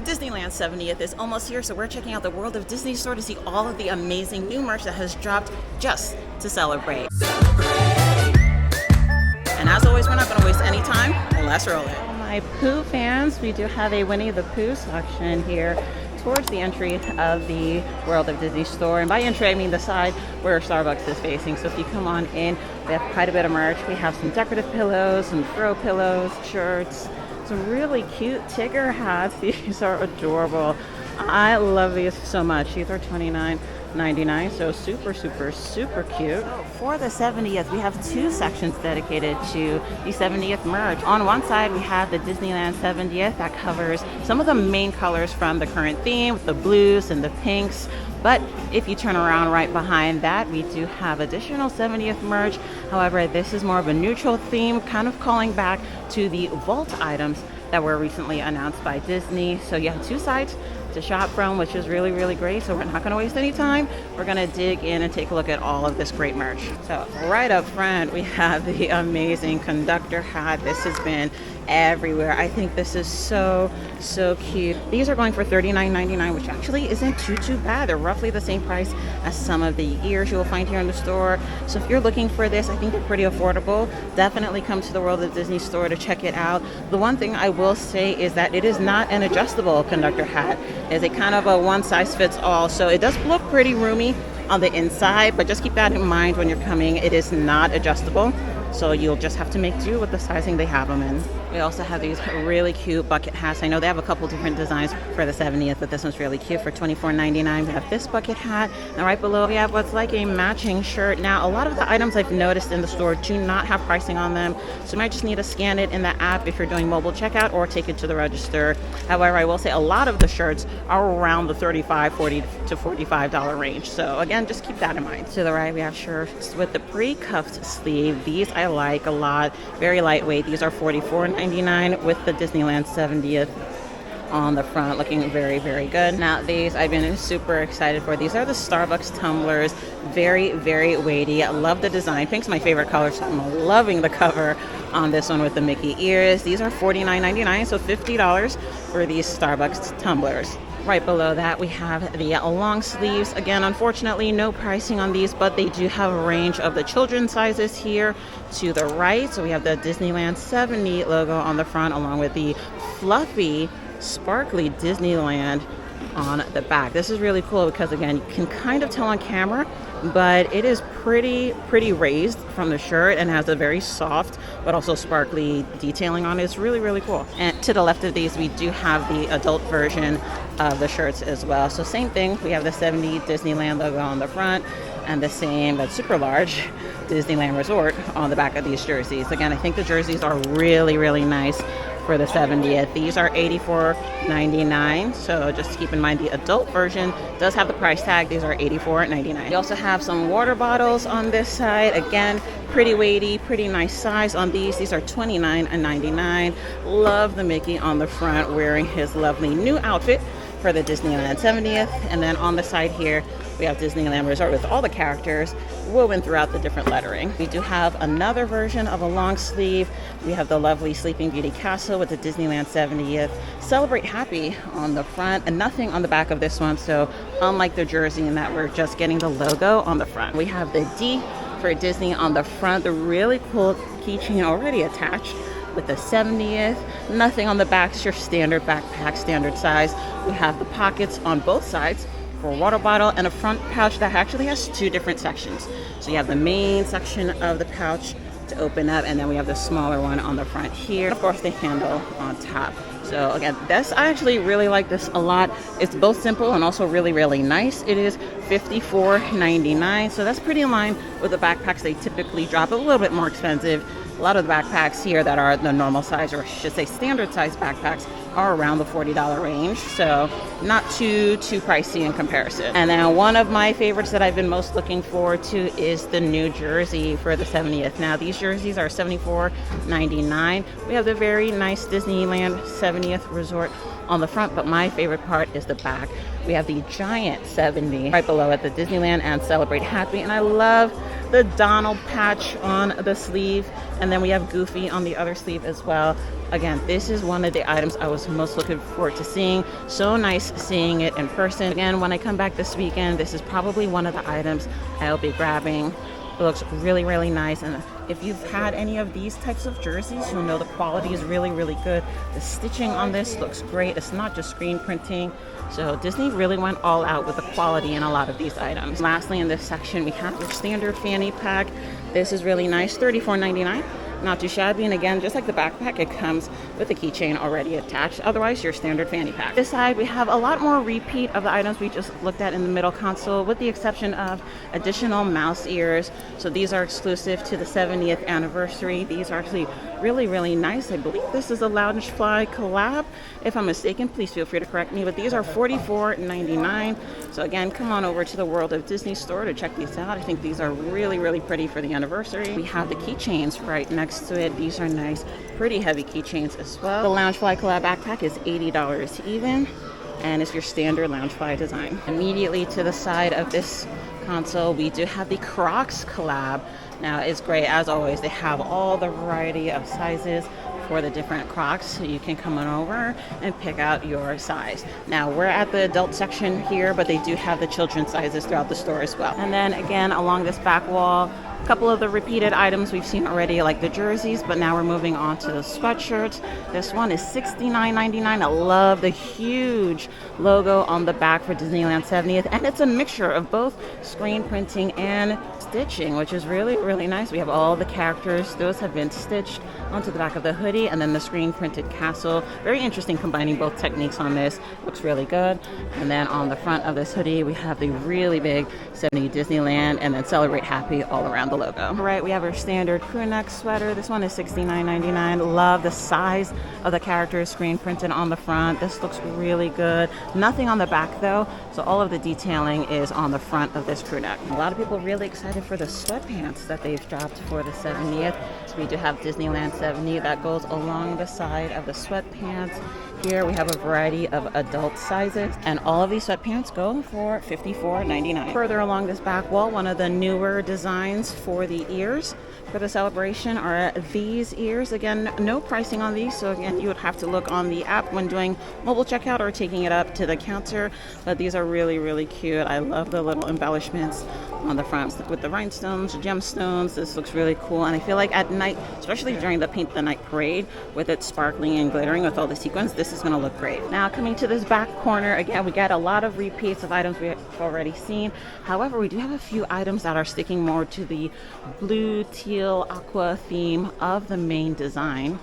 Disneyland 70th is almost here, so we're checking out the World of Disney store to see all of the amazing new merch that has dropped just to celebrate. And as always, we're not going to waste any time. Let's roll it. My Pooh fans, we do have a Winnie the Pooh section here towards the entry of the World of Disney store. And by entry, I mean the side where Starbucks is facing. So if you come on in, we have quite a bit of merch. We have some decorative pillows, some throw pillows, shirts, some really cute Tigger hats. These are adorable. I love these so much. These are $29.99, so super cute. For the 70th, we have two sections dedicated to the 70th merch. On one side, we have the Disneyland 70th that covers some of the main colors from the current theme, with the blues and the pinks. But if you turn around right behind that, we do have additional 70th merch. However, this is more of a neutral theme, kind of calling back to the vault items that were recently announced by Disney. So you have two sides to shop from, which is really great. So we're not going to waste any time. We're going to dig in and take a look at all of this great merch. So right up front, we have the amazing conductor hat. This has been everywhere. I think this is so cute. These are going for $39.99, which actually isn't too bad. They're roughly the same price as some of the ears you'll find here in the store. So if you're looking for this, I think they're pretty affordable. Definitely come to the World of Disney store to check it out. The one thing I will say is that it is not an adjustable conductor hat. It's a kind of a one size fits all. So it does look pretty roomy on the inside, but just keep that in mind when you're coming. It is not adjustable. So you'll just have to make do with the sizing they have them in. We also have these really cute bucket hats. I know they have a couple different designs for the 70th, but this one's really cute for $24.99. We have this bucket hat, and right below we have what's like a matching shirt. Now, a lot of the items I've noticed in the store do not have pricing on them, so you might just need to scan it in the app if you're doing mobile checkout or take it to the register. However, I will say a lot of the shirts are around the $35, $40 to $45 range. So again, just keep that in mind. To the right, we have shirts with the pre-cuffed sleeve. These I like a lot. Very lightweight. These are $44.99 with the Disneyland 70th on the front, looking very good. Now these I've been super excited for. These are the Starbucks tumblers. Very weighty. I love the design. Pink's my favorite color, so I'm loving the cover on this one with the Mickey ears. These are $49.99, so $50 for these Starbucks tumblers. Right below that, we have the long sleeves. Again, unfortunately, no pricing on these, but they do have a range of the children's sizes here to the right. So we have the Disneyland 70 logo on the front, along with the fluffy, sparkly Disneyland on the back. This is really cool because, again, you can kind of tell on camera, but it is pretty raised from the shirt and has a very soft but also sparkly detailing on it. It's really cool. And to the left of these, we do have the adult version of the shirts as well. So same thing, we have the 70 Disneyland logo on the front and the same but super large Disneyland Resort on the back of these jerseys. Again, I think the jerseys are really nice for the 70th. These are $84.99, so just keep in mind the adult version does have the price tag. These are $84.99. We also have some water bottles on this side. Again, pretty weighty, pretty nice size on these. These are $29.99. Love the Mickey on the front wearing his lovely new outfit for the Disneyland 70th. And then on the side here, we have Disneyland Resort with all the characters woven throughout the different lettering. We do have another version of a long sleeve. We have the lovely Sleeping Beauty Castle with the Disneyland 70th. Celebrate Happy on the front and nothing on the back of this one. So unlike the jersey in that we're just getting the logo on the front. We have the D for Disney on the front, the really cool keychain already attached with the 70th. Nothing on the back, it's your standard backpack, standard size. We have the pockets on both sides for a water bottle and a front pouch that actually has two different sections. So you have the main section of the pouch to open up, and then we have the smaller one on the front here. Of course, the handle on top. So again, I actually really like this a lot. It's both simple and also really nice. It is $54.99, so that's pretty in line with the backpacks they typically drop. A little bit more expensive. A lot of the backpacks here that are the normal size, or I should say standard size backpacks, are around the $40 range, so not too pricey in comparison. And then one of my favorites that I've been most looking forward to is the new jersey for the 70th. Now these jerseys are $74.99. We have the very nice Disneyland 70th Resort on the front, but my favorite part is the back. We have the giant 70 right below at the Disneyland and Celebrate Happy, and I love the Donald patch on the sleeve, and then we have Goofy on the other sleeve as well. Again, this is one of the items I was most looking forward to seeing. So nice seeing it in person. Again, when I come back this weekend, this is probably one of the items I'll be grabbing. It looks really, really nice. And if you've had any of these types of jerseys, you'll know the quality is really, really good. The stitching on this looks great. It's not just screen printing. So Disney really went all out with the quality in a lot of these items. Lastly, in this section, we have your standard fanny pack. This is really nice, $34.99. Not too shabby, and again, just like the backpack, it comes with a keychain already attached. Otherwise, your standard fanny pack. This side, we have a lot more repeat of the items we just looked at in the middle console, with the exception of additional mouse ears. So these are exclusive to the 70th anniversary. These are actually really, really nice. I believe this is a Loungefly collab. If I'm mistaken, please feel free to correct me, but these are $44.99. So again, come on over to the World of Disney store to check these out. I think these are really, really pretty for the anniversary. We have the keychains right next to it. These are nice, pretty heavy keychains as well. The Loungefly collab backpack is $80 even, and it's your standard Loungefly design. Immediately to the side of this console, we do have the Crocs collab. Now, it's great, as always, they have all the variety of sizes for the different Crocs, so you can come on over and pick out your size. Now, we're at the adult section here, but they do have the children's sizes throughout the store as well. And then again, along this back wall, a couple of the repeated items we've seen already, like the jerseys, but now we're moving on to the sweatshirts. This one is $69.99. I love the huge logo on the back for Disneyland 70th, and it's a mixture of both screen printing and stitching, which is really, really nice. We have all the characters. Those have been stitched onto the back of the hoodie, and then the screen printed castle. Very interesting combining both techniques on this. Looks really good. And then on the front of this hoodie, we have the really big 70 Disneyland and then Celebrate Happy all around the logo. All right, we have our standard crew neck sweater. This one is $69.99. Love the size of the characters screen printed on the front. This looks really good. Nothing on the back though, so all of the detailing is on the front of this crew neck. A lot of people really excited for the sweatpants that they've dropped for the 70th. So we do have Disneyland 70 that goes along the side of the sweatpants. Here we have a variety of adult sizes, and all of these sweatpants go for $54.99. Further along this back wall, one of the newer designs for the ears for the celebration are these ears. Again, no pricing on these, so again, you would have to look on the app when doing mobile checkout or taking it up to the counter, but these are really, really cute. I love the little embellishments on the front with the rhinestones, gemstones. This looks really cool, and I feel like at night, especially during the Paint the Night parade, with it sparkling and glittering with all the sequins, this is going to look great. Now, coming to this back corner, again, we got a lot of repeats of items we've already seen. However, we do have a few items that are sticking more to the blue, teal, aqua theme of the main design.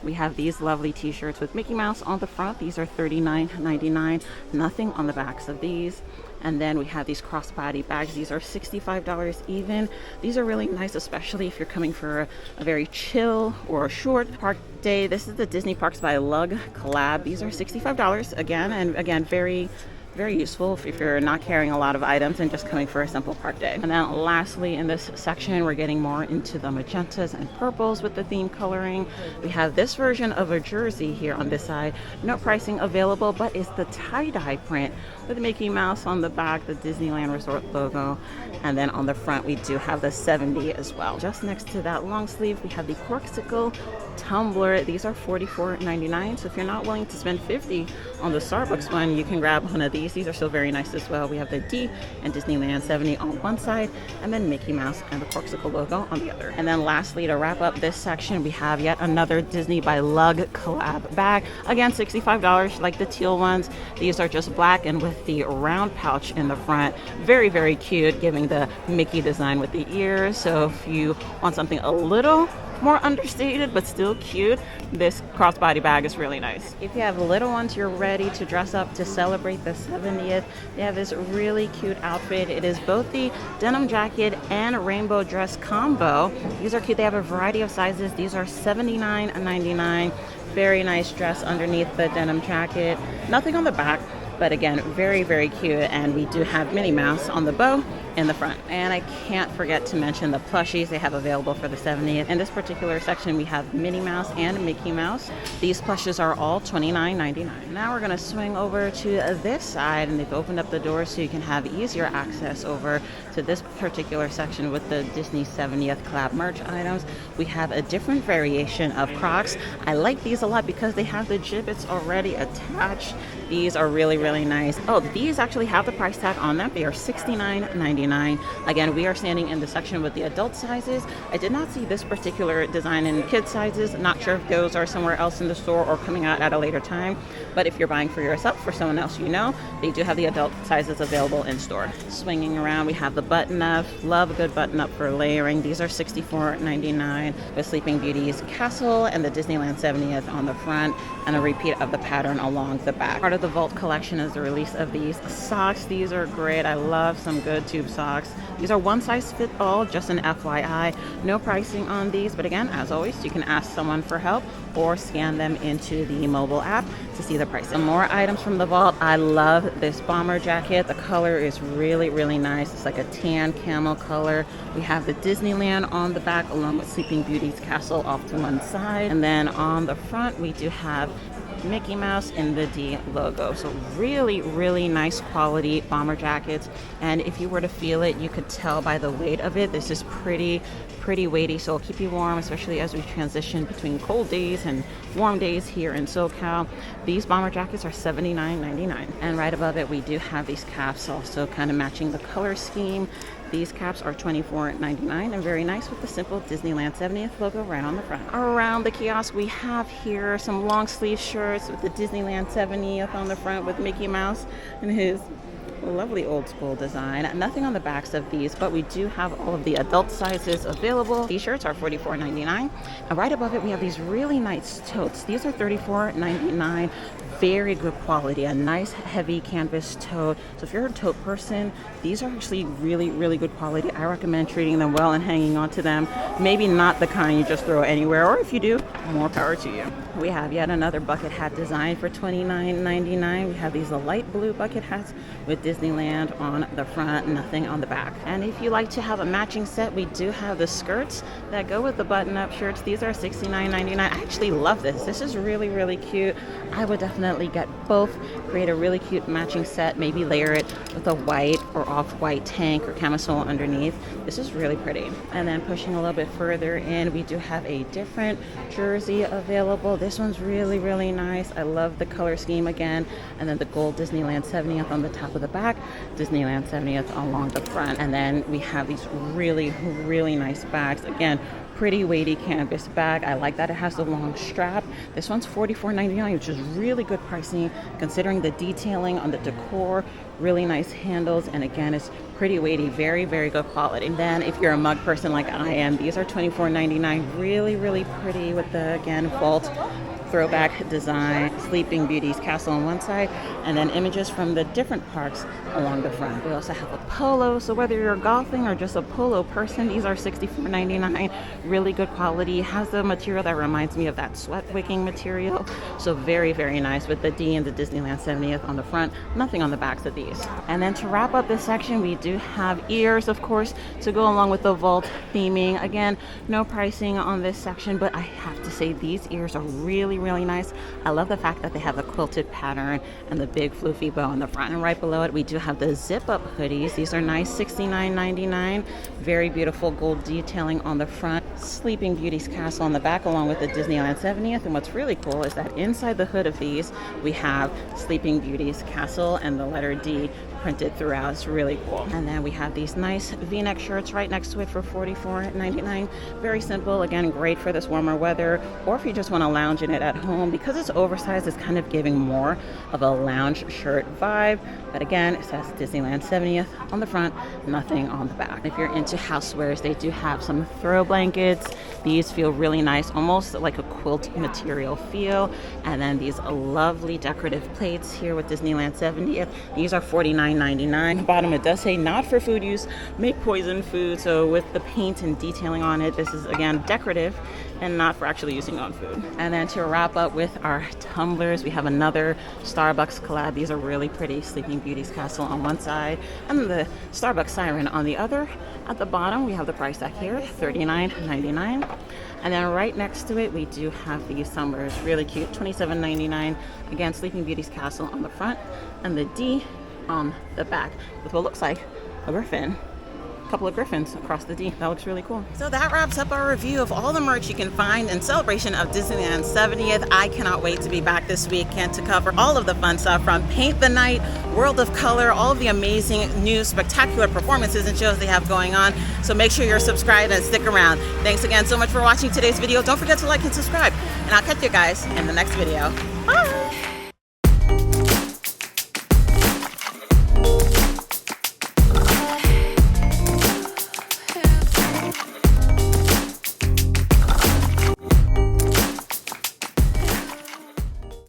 We have these lovely t-shirts with Mickey Mouse on the front. These are $39.99. Nothing on the backs of these. And then we have these crossbody bags. These are $65 even. These are really nice, especially if you're coming for a very chill or a short park day. This is the Disney Parks by Lug collab. These are $65 again, and again, very useful if you're not carrying a lot of items and just coming for a simple park day. And then lastly, in this section, we're getting more into the magentas and purples with the theme coloring. We have this version of a jersey here on this side. No pricing available, but it's the tie-dye print with Mickey Mouse on the back, the Disneyland Resort logo. And then on the front, we do have the 70 as well. Just next to that long sleeve, we have the Corksicle tumbler. These are $44.99. So if you're not willing to spend $50 on the Starbucks one, you can grab one of these. These are still very nice as well. We have the D and Disneyland 70 on one side, and then Mickey Mouse and the Corksicle logo on the other. And then lastly, to wrap up this section, we have yet another Disney by Lug collab bag. Again, $65 like the teal ones. These are just black and with the round pouch in the front. Very, very cute, giving the Mickey design with the ears. So if you want something a little more understated but still cute, this crossbody bag is really nice. If you have little ones, you're ready to dress up to celebrate the 70th. They have this really cute outfit. It is both the denim jacket and rainbow dress combo. These are cute. They have a variety of sizes. These are $79.99. Very nice dress underneath the denim jacket. Nothing on the back, but again, very, very cute. And we do have Minnie Mouse on the bow in the front. And I can't forget to mention the plushies they have available for the 70th. In this particular section, we have Minnie Mouse and Mickey Mouse. These plushes are all $29.99. Now we're gonna swing over to this side, and they've opened up the doors so you can have easier access over to this particular section with the Disney 70th collab merch items. We have a different variation of Crocs. I like these a lot because they have the gibbets already attached. These are really, really nice. Oh, these actually have the price tag on them. They are $69.99. Again, we are standing in the section with the adult sizes. I did not see this particular design in kid sizes. Not sure if those are somewhere else in the store or coming out at a later time. But if you're buying for yourself or someone else you know, they do have the adult sizes available in store. Swinging around, we have the button up. Love a good button up for layering. These are $64.99 with Sleeping Beauty's Castle and the Disneyland 70th on the front, and a repeat of the pattern along the back. Part of the Vault collection is the release of these socks. These are great. I love some good tube socks. These are one size fit all, just an FYI. No pricing on these, but again, as always, you can ask someone for help or scan them into the mobile app to see the price. Some more items from the Vault. I love this bomber jacket. The color is really, really nice. It's like a tan camel color. We have the Disneyland on the back along with Sleeping Beauty's Castle off to one side. And then on the front, we do have Mickey Mouse in the D logo. So really, really nice quality bomber jackets. And if you were to feel it, you could tell by the weight of it. This is pretty weighty, so it'll keep you warm, especially as we transition between cold days and warm days here in SoCal. These bomber jackets are $79.99. And right above it, we do have these caps also kind of matching the color scheme. These caps are $24.99 and very nice with the simple Disneyland 70th logo right on the front. Around the kiosk, we have here some long sleeve shirts with the Disneyland 70th on the front with Mickey Mouse and his lovely old school design. Nothing on the backs of these, but we do have all of the adult sizes available. T-shirts are $44.99. And right above it, we have these really nice totes. These are $34.99. Very good quality, a nice heavy canvas tote. So if you're a tote person, these are actually really, really good quality. I recommend treating them well and hanging on to them. Maybe not the kind you just throw anywhere, or if you do, more power to you. We have yet another bucket hat design for $29.99. We have these light blue bucket hats with Disneyland on the front, nothing on the back. And if you like to have a matching set, we do have the skirts that go with the button-up shirts. These are $69.99. I actually love this. This is really, really cute. I would definitely get both, create a really cute matching set, maybe layer it with a white or off-white tank or camisole underneath. This is really pretty. And then pushing a little bit further in, we do have a different jersey available. This one's really, really nice. I love the color scheme again. And then the gold Disneyland 70th on the top of the back, Disneyland 70th along the front. And then we have these really, really nice bags. Again, pretty weighty canvas bag. I like that it has the long strap. This one's $44.99, which is really good pricing considering the detailing on the decor. Really nice handles, and again, it's pretty weighty, very, very good quality. And then if you're a mug person like I am, these are $24.99. Really, really pretty with the, again, Vault throwback design, Sleeping Beauty's Castle on one side, and then images from the different parks along the front. We also have a polo, so whether you're golfing or just a polo person, these are $64.99. Really good quality. Has the material that reminds me of that sweat wicking material, so very, very nice with the D and the Disneyland 70th on the front, nothing on the backs of these. And then to wrap up this section, we do have ears, of course, to go along with the Vault theming. Again, no pricing on this section, but I have to say these ears are really, really nice. I love the fact that they have the quilted pattern and the big floofy bow on the front. And right below it, we do have the zip up hoodies. These are nice, $69.99. Very beautiful gold detailing on the front. Sleeping Beauty's Castle on the back along with the Disneyland 70th. And what's really cool is that inside the hood of these, we have Sleeping Beauty's Castle and the letter D printed throughout. It's really cool. And then we have these nice v-neck shirts right next to it for $44.99. Very simple. Again, great for this warmer weather, or if you just want to lounge in it at home. Because it's oversized, it's kind of giving more of a lounge shirt vibe. But again, it says Disneyland 70th on the front, nothing on the back. If you're into housewares, they do have some throw blankets. These feel really nice, almost like a quilt material feel. And then these lovely decorative plates here with Disneyland 70th. These are $49.99. Bottom it does say not for food use, may poison food. So with the paint and detailing on it, this is again decorative and not for actually using on food. And then to wrap wrap up with our tumblers. We have another Starbucks collab. These are really pretty. Sleeping Beauty's castle on one side and the Starbucks siren on the other. At the bottom, we have the price tag here, $39.99. And then right next to it, we do have these tumblers. Really cute, $27.99. Again, Sleeping Beauty's castle on the front and the D on the back with what looks like a griffin. Couple of griffins across the D. That looks really cool. So that wraps up our review of all the merch you can find in celebration of Disneyland 70th. I cannot wait to be back this weekend to cover all of the fun stuff from Paint the Night, World of Color, all of the amazing new spectacular performances and shows they have going on. So make sure you're subscribed and stick around. Thanks again so much for watching today's video. Don't forget to like and subscribe, and I'll catch you guys in the next video. Bye!